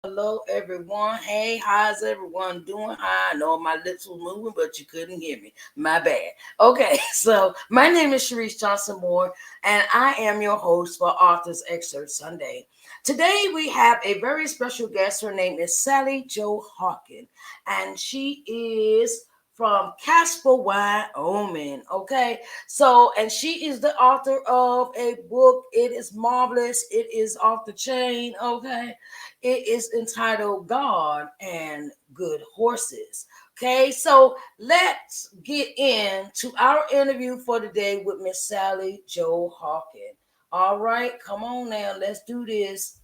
hello, everyone. Hey, how's everyone doing? I know my lips were moving, but you couldn't hear me. My bad. Okay, so my name is Sharice Johnson Moore, and I am your host for Authors Excerpt Sunday. Today, we have a very special guest. Her name is Sallie Jo Hawken, and she is from Casper, Wyoming. Okay, so, and she is the author of a book. It is marvelous. It is off the chain. Okay, it is entitled God and Good Horses. Okay, so let's get into our interview for today with Miss Sallie Jo Hawken. All right, come on now, let's do this.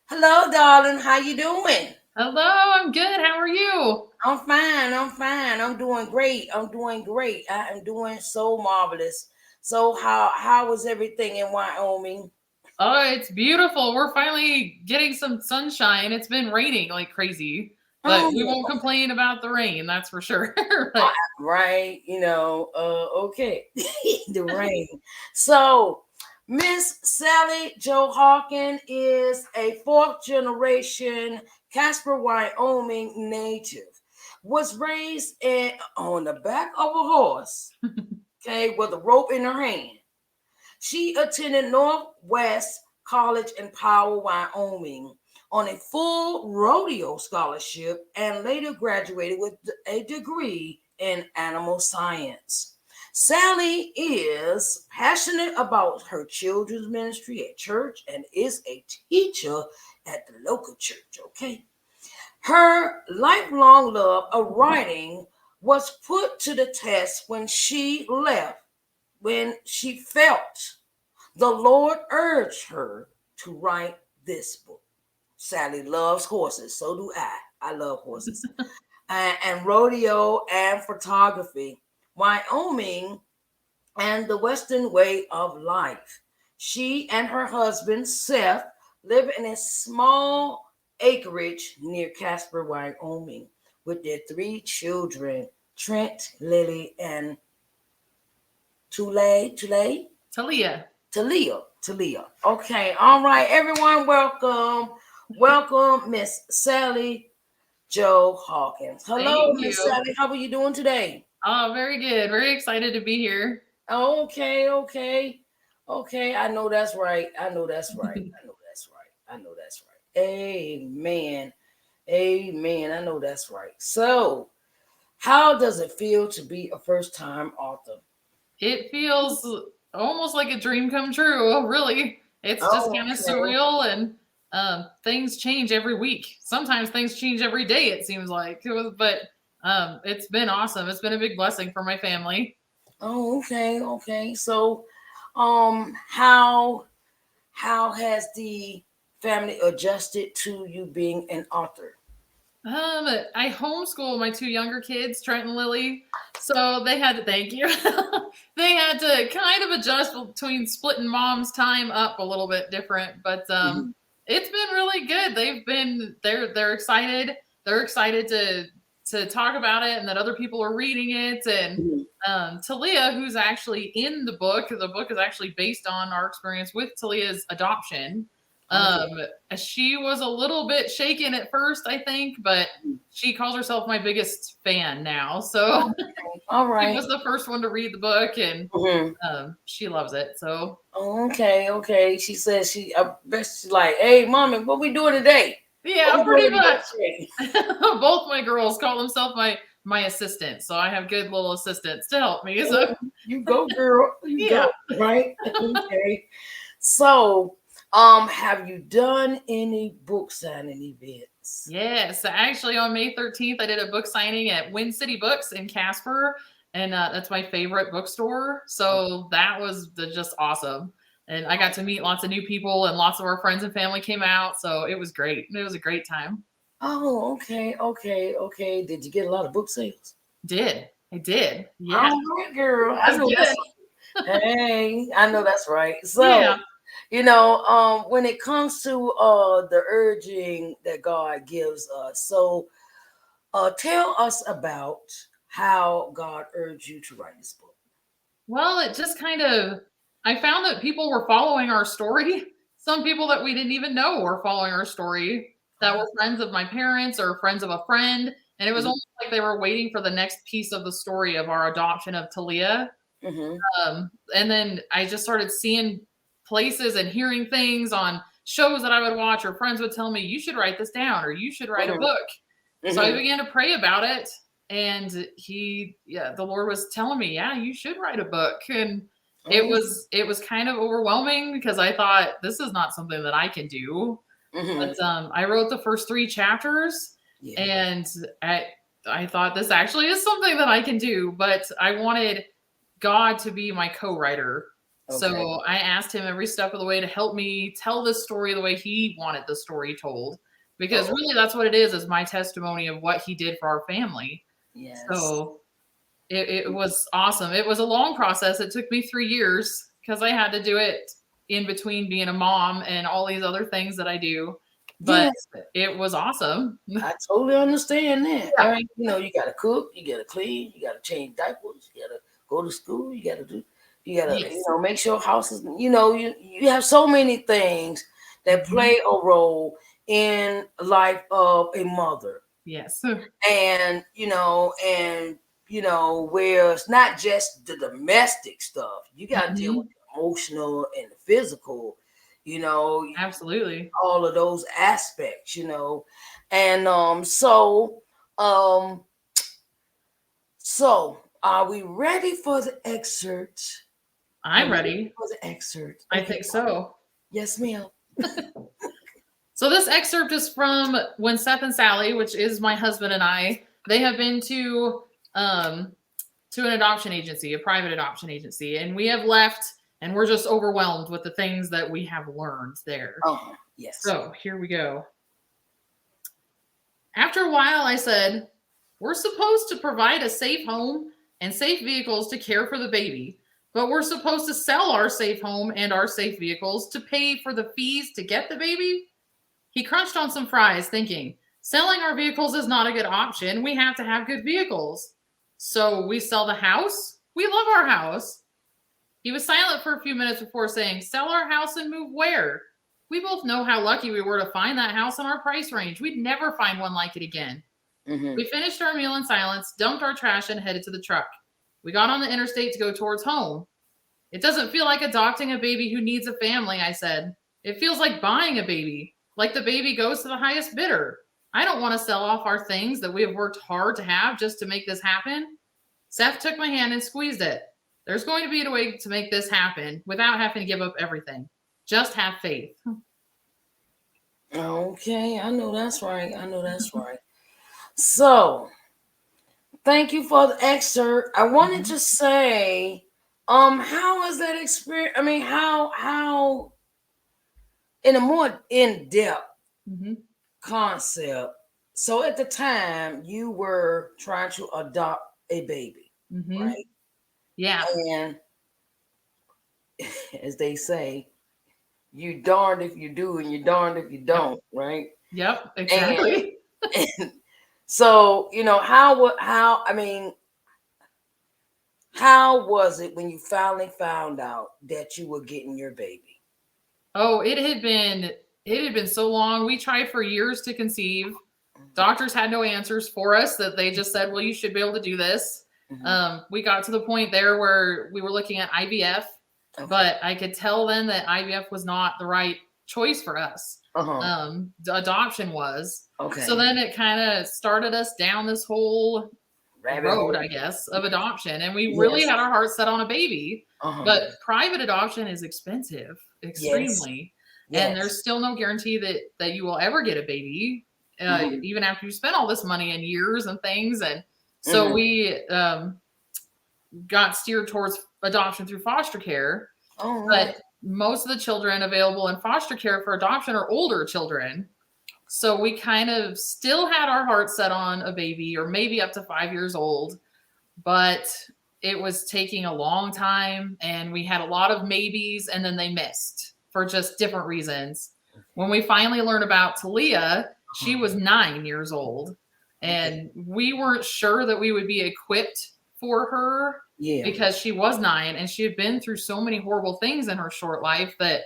Hello, darling. How you doing? Hello, I'm good. How are you? I'm fine. I'm fine. I'm doing great. I'm doing great. I am doing so marvelous. So how was everything in Wyoming? Oh, it's beautiful. We're finally getting some sunshine. It's been raining like crazy, but we Oh, won't complain about the rain, that's for sure. I- But right. Okay. The rain. So Miss Sallie Jo Hawken is a fourth generation Casper, Wyoming native. Was raised on the back of a horse, okay, with a rope in her hand. She attended Northwest College in Powell, Wyoming on a full rodeo scholarship and later graduated with a degree in animal science. Sallie is passionate about her children's ministry at church and is a teacher at the local church, okay? Her lifelong love of writing was put to the test when she felt the Lord urged her to write this book. Sallie loves horses. So do I. I love horses. And rodeo and photography. Wyoming and the Western way of life. She and her husband, Seth, live in a small acreage near Casper, Wyoming, with their three children, Trent, Lily, and Tule, Talia, Talia. Okay, all right, everyone, welcome, Miss Sallie Jo Hawkins. Hello, thank Miss you. Sallie. How are you doing today? Oh, very good. Very excited to be here. Okay. I know that's right. I know that's right. I know that's right. I know that's right. Amen. Amen. I know that's right. So, how does it feel to be a first-time author? It feels almost like a dream come true, really. It's just Oh, kind of okay. surreal and things change every week. Sometimes things change every day, it seems like. But it's been awesome. It's been a big blessing for my family. Oh, okay. So, how has the family adjusted to you being an author? I homeschool my two younger kids, Trent and Lily. So they had to thank you. They had to kind of adjust between splitting mom's time up a little bit different, but Mhm. it's been really good. They're excited. They're excited to talk about it and that other people are reading it. And Mhm. Talia, who's actually in the book is actually based on our experience with Talia's adoption. Okay. Um, she was a little bit shaken at first, I think, but she calls herself my biggest fan now. So Okay. All she right. was the first one to read the book, and Mhm. she loves it. So Okay. She says I bet she's like, hey, mommy, what we doing today? What yeah, we pretty doing much. today? Both my girls call themselves my assistants, so I have good little assistants to help me. So Oh, you go, girl. You yeah. go. Right. Okay. So, have you done any book signing events? Yes, actually, on May 13th, I did a book signing at Wind City Books in Casper, and that's my favorite bookstore. So that was just awesome. And I got to meet lots of new people, and lots of our friends and family came out. So it was great. It was a great time. Oh, okay. Did you get a lot of book sales? Did. I did. Yeah. All right, girl. It I was know that's good. hey, I know that's right. So, Yeah. when it comes to the urging that God gives us, so tell us about how God urged you to write this book. Well, it just kind of, I found that people were following our story. some people that we didn't even know were following our story that were friends of my parents or friends of a friend. And it was almost like they were waiting for the next piece of the story of our adoption of Talia. Mm-hmm. And then I just started seeing places and hearing things on shows that I would watch, or friends would tell me, you should write this down, or you should write a book. So I began to pray about it. And the Lord was telling me, yeah, you should write a book. And it was kind of overwhelming because I thought, this is not something that I can do. But I wrote the first 3 chapters, and I thought, this actually is something that I can do. But I wanted God to be my co-writer. So I asked him every step of the way to help me tell this story the way he wanted the story told. Because really that's what it is my testimony of what he did for our family. Yes. So it was awesome. It was a long process. It took me 3 years because I had to do it in between being a mom and all these other things that I do. But it was awesome. I totally understand that. Yeah. All right, you got to cook, you got to clean, you got to change diapers, you got to go to school, you got to make sure houses, you have so many things that play a role in the life of a mother. Yes. And where it's not just the domestic stuff, you got to deal with the emotional and the physical, Absolutely, all of those aspects, and so are we ready for the excerpt? I'm ready for the excerpt. I think so. Yes, ma'am. So this excerpt is from when Seth and Sally, which is my husband and I, they have been to an adoption agency, a private adoption agency, and we have left, and we're just overwhelmed with the things that we have learned there. Oh, yes. So here we go. After a while, I said, we're supposed to provide a safe home and safe vehicles to care for the baby, but we're supposed to sell our safe home and our safe vehicles to pay for the fees to get the baby? He crunched on some fries, thinking, selling our vehicles is not a good option. We have to have good vehicles. So we sell the house? We love our house. He was silent for a few minutes before saying, sell our house and move where? We both know how lucky we were to find that house in our price range. We'd never find one like it again. We finished our meal in silence, dumped our trash, and headed to the truck. We got on the interstate to go towards home. It doesn't feel like adopting a baby who needs a family, I said. It feels like buying a baby, like the baby goes to the highest bidder. I don't want to sell off our things that we have worked hard to have just to make this happen. Seth took my hand and squeezed it. There's going to be a way to make this happen without having to give up everything. Just have faith. Okay, I know that's right. So, thank you for the excerpt. I wanted to say, how is that experience? I mean, how in a more in-depth concept. So at the time you were trying to adopt a baby, right? Yeah. And as they say, you darned if you do and you darned if you don't, right? Yep, exactly. And so, how was it when you finally found out that you were getting your baby? Oh, it had been so long. We tried for years to conceive. Doctors had no answers for us, that they just said, well, you should be able to do this. We got to the point there where we were looking at IVF, but I could tell then that IVF was not the right choice for us. The adoption was. So then it kind of started us down this whole road, I guess, of adoption. And we really had our hearts set on a baby. But private adoption is expensive, extremely. And there's still no guarantee that you will ever get a baby, even after you spend all this money and years and things. And so we got steered towards adoption through foster care. But most of the children available in foster care for adoption are older children. So we kind of still had our hearts set on a baby, or maybe up to 5 years old, but it was taking a long time, and we had a lot of maybes, and then they missed for just different reasons. When we finally learned about Talia, she was 9 years old, and we weren't sure that we would be equipped for her because she was 9 and she had been through so many horrible things in her short life that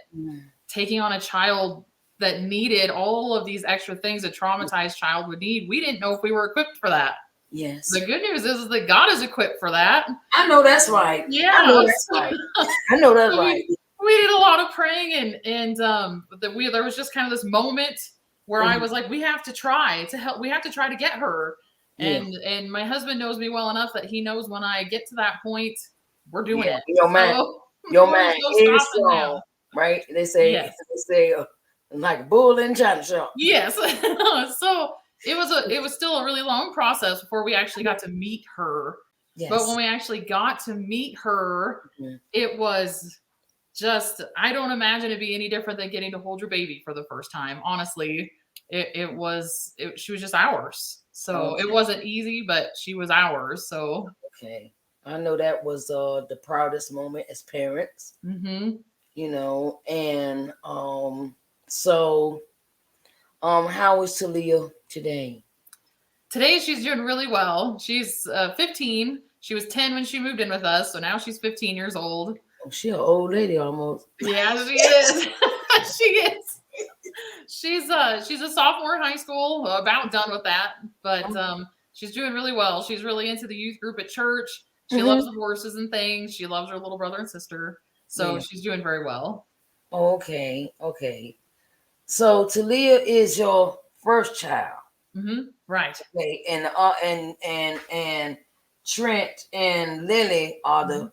taking on a child that needed all of these extra things a traumatized child would need. We didn't know if we were equipped for that. Yes. The good news is that God is equipped for that. I know that's right. Yeah. I know that's right. I know that's So right. we did a lot of praying, and there was just kind of this moment where I was like, we have to try to help. We have to try to get her. And my husband knows me well enough that he knows when I get to that point, we're doing it. Your mind, So, your there's mind no is stopping strong, now. right? They say like a bull in China shop. Yes. So it was still a really long process before we actually got to meet her. Yes. But when we actually got to meet her, it was just, I don't imagine it be any different than getting to hold your baby for the first time. Honestly, she was just ours. So it wasn't easy, but she was ours. So okay, I know that was the proudest moment as parents. You know, and so how is Talia today? Today she's doing really well. She's 15. She was 10 when she moved in with us, so now she's 15 years old. Oh, she's an old lady almost. Yeah, she is. She is. She's a sophomore in high school, about done with that, but she's doing really well. She's really into the youth group at church. She loves the horses and things. She loves her little brother and sister, so she's doing very well. Okay. So Talia is your first child. Right. Okay, and Trent and Lily are the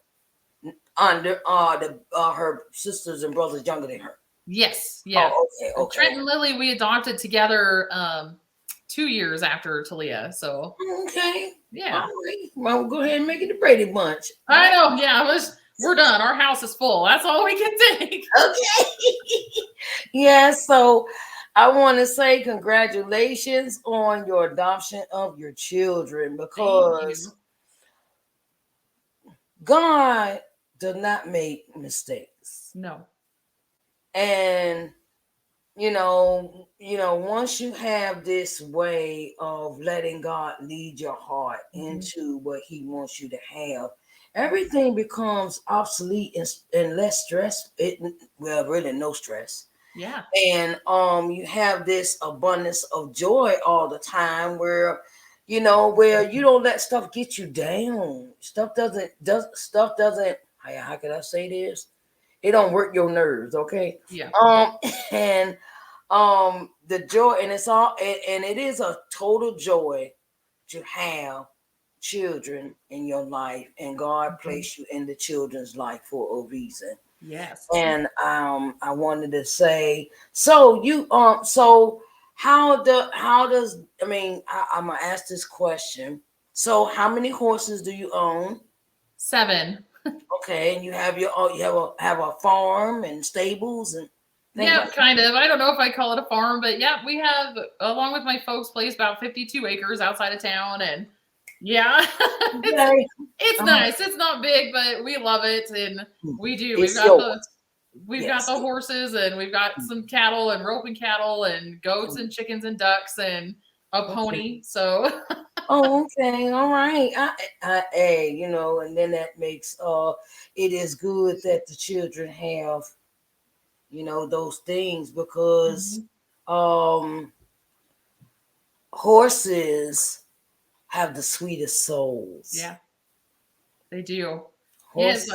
her sisters and brothers younger than her. Yes. Yeah. Oh, okay. Trent and Lily we adopted together 2 years after Talia. So okay. Yeah. All right. Well, we'll go ahead and make it the Brady Bunch. I know. Yeah. We're done. Our house is full. That's all we can take. Okay. Yeah. So I want to say congratulations on your adoption of your children, because God does not make mistakes. No. And once you have this way of letting God lead your heart into what he wants you to have, everything becomes obsolete and less stress. Really no stress. Yeah. And you have this abundance of joy all the time where you don't let stuff get you down. Stuff doesn't how can I say this? It don't work your nerves, okay? Yeah. And the joy, and it is a total joy to have children in your life, and God placed you in the children's life for a reason. Yes. And I wanted to say, so how does I'm gonna ask this question. So how many horses do you own? 7. Okay, and you have a farm and stables and yeah, kind of. I don't know if I call it a farm, but yeah, we have, along with my folks' place, about 52 acres outside of town, and yeah, it's nice. It's not big, but we love it, and we do. We've got the horses, and we've got some cattle and roping cattle and goats and chickens and ducks and a pony. So. Okay, all right. And then that makes it is good that the children have those things, because horses have the sweetest souls. Yeah, they do. Horses,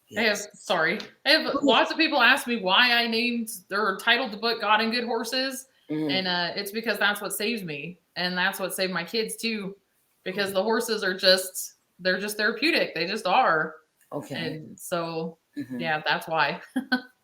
yes, I have lots of people ask me why I named or titled the book God and Good Horses. And it's because that's what saves me, and that's what saved my kids too, because the horses are they're just therapeutic. They just are. Okay. And so yeah, that's why.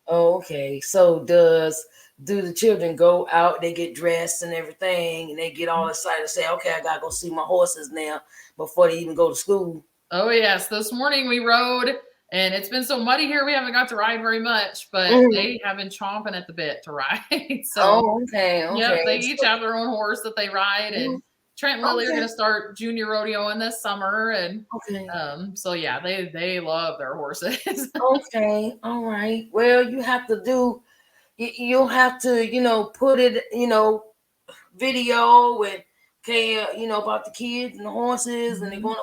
Okay. So do the children go out, they get dressed and everything, and they get all excited and say, okay, I gotta go see my horses now before they even go to school? Oh yes. This morning we rode, and it's been so muddy here we haven't got to ride very much, but they have been chomping at the bit to ride. So okay. Yep, they each have their own horse that they ride, and Trent and Lily are going to start junior rodeoing this summer, and so yeah, they love their horses. Okay, all right. Well, you'll have to put it, video and about the kids and the horses, and they're going to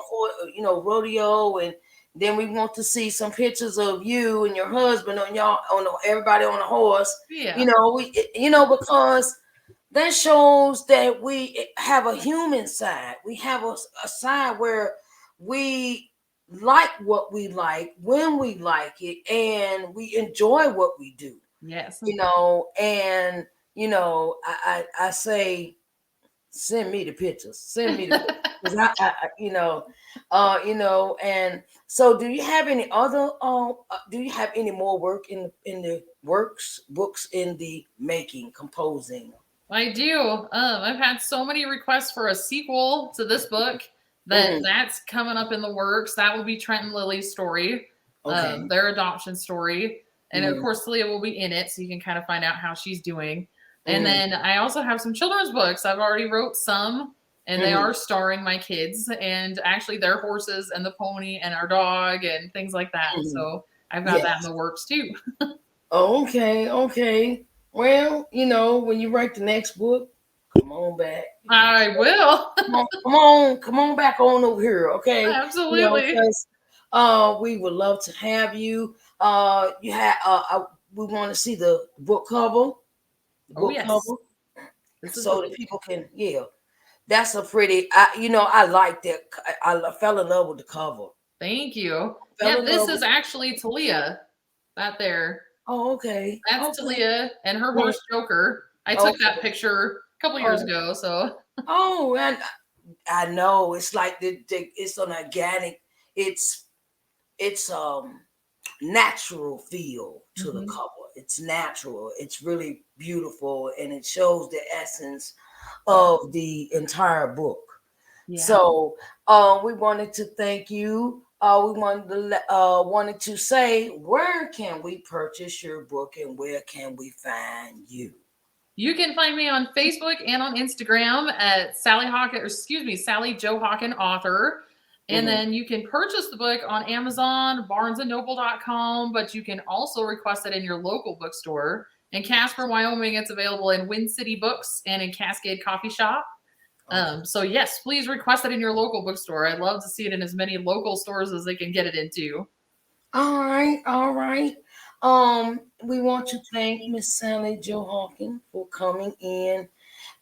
rodeo, and Then we want to see some pictures of you and your husband on y'all everybody on a horse. Yeah. Because that shows that we have a human side. We have a side where we like what we like when we like it, and we enjoy what we do. Yes. And I say, send me the pictures. Send me the pictures. And so, do you have any other? Do you have any more work in the books in the making, composing? I do. I've had so many requests for a sequel to this book that's coming up in the works. That will be Trent and Lily's story, Okay. their adoption story. And of course, Talia will be in it, so you can kind of find out how she's doing. And then I also have some children's books. I've already wrote some, and they are starring my kids and actually their horses and the pony and our dog and things like that. So I've got that in the works too. Okay. Well, when you write the next book, come on back. I will. Come on back on over here, okay? Absolutely. Because we would love to have you. We want to see the book cover. Cover. So that people can, that's a pretty. I like that. I fell in love with the cover. Thank you. Yeah, this is actually Talia, that there. Oh, okay. That's Talia and her horse Joker. I took that picture a couple years ago. So. Oh, and I know it's like it's an organic. It's natural feel to the cover. It's natural. It's really beautiful, and it shows the essence of the entire book. Yeah. So, we wanted to thank you. We wanted to say, where can we purchase your book and where can we find you? You can find me on Facebook and on Instagram at Sallie Jo Hawken author. And then you can purchase the book on Amazon, barnesandnoble.com, but you can also request it in your local bookstore. In Casper, Wyoming, it's available in Wind City Books and in Cascade Coffee Shop. So yes, please request it in your local bookstore. I'd love to see it in as many local stores as they can get it into. All right. We want to thank Miss Sallie Jo Hawken for coming in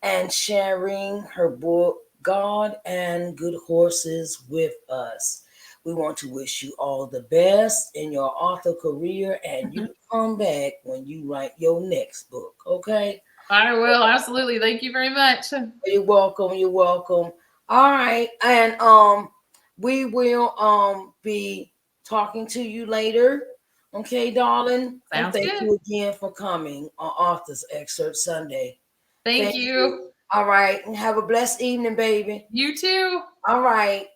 and sharing her book, God and Good Horses, with us. We want to wish you all the best in your author career, and you come back when you write your next book, okay? I will, absolutely. Thank you very much. You're welcome. All right, and we will be talking to you later. Okay, darling. Sounds and thank good. you again for coming on Author's Excerpt Sunday. Thank you. All right, and have a blessed evening, baby. You too. All right.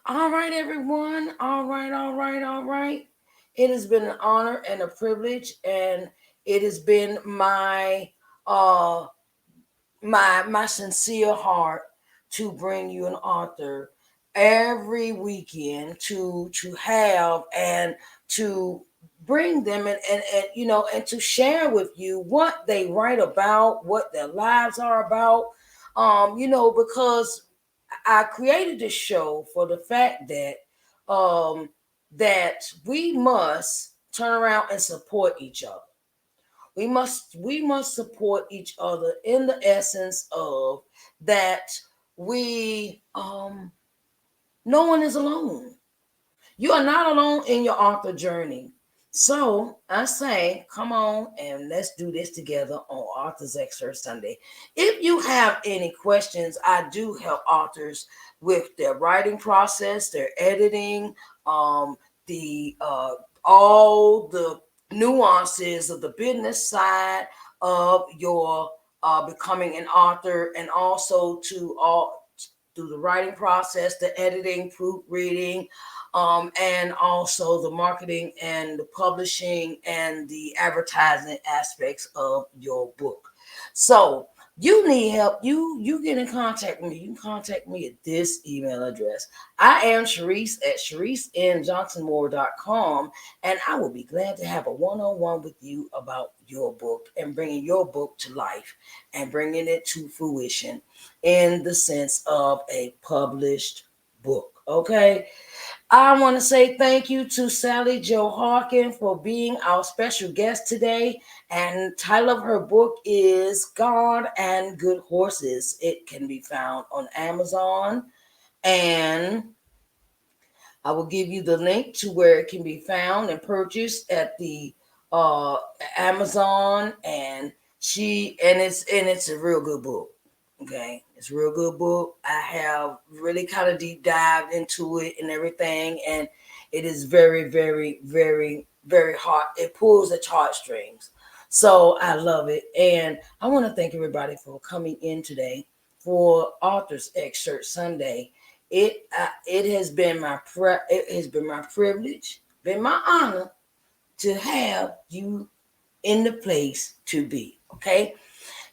All right, everyone. All right. It has been an honor and a privilege, and it has been my my sincere heart to bring you an author every weekend to have and to bring them and to share with you what they write about, what their lives are about. Because I created this show for the fact that that we must turn around and support each other. We must support each other in the essence of that we no one is alone. You are not alone in your author journey. So I say, come on and let's do this together on Author's Excerpt Sunday. If you have any questions, I do help authors with their writing process, their editing, the all the nuances of the business side of your becoming an author, and also to all through the writing process, the editing, proofreading, and also the marketing and the publishing and the advertising aspects of your book. So you need help, you get in contact with me. You can contact me at this email address. I am Sharice at ShariceNJohnsonMoore.com, and I will be glad to have a one-on-one with you about your book and bringing your book to life and bringing it to fruition in the sense of a published book. Okay. I want to say thank you to Sallie Jo Hawken for being our special guest today. And the title of her book is God and Good Horses. It can be found on Amazon. And I will give you the link to where it can be found and purchased at the uh, Amazon. And it's a real good book. Okay, it's a real good book. I have really kind of deep dived into it and everything, and it is very, very, very, very hard. It pulls the heartstrings, so I love it. And I want to thank everybody for coming in today for Authors Excerpt Sunday. It has been it has been my privilege, been my honor to have you in the place to be. Okay.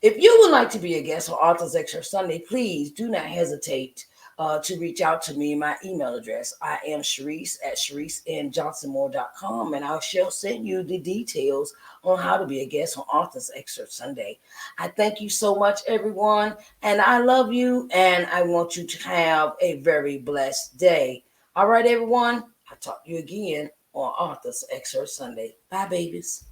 If you would like to be a guest on Authors Extra Sunday, please do not hesitate to reach out to me. My email address, I am Sharice at ShariceNJohnsonMoore.com, and I shall send you the details on how to be a guest on Authors Extra Sunday. I thank you so much, everyone, and I love you, and I want you to have a very blessed day. All right, everyone, I'll talk to you again on Authors Extra Sunday. Bye, babies.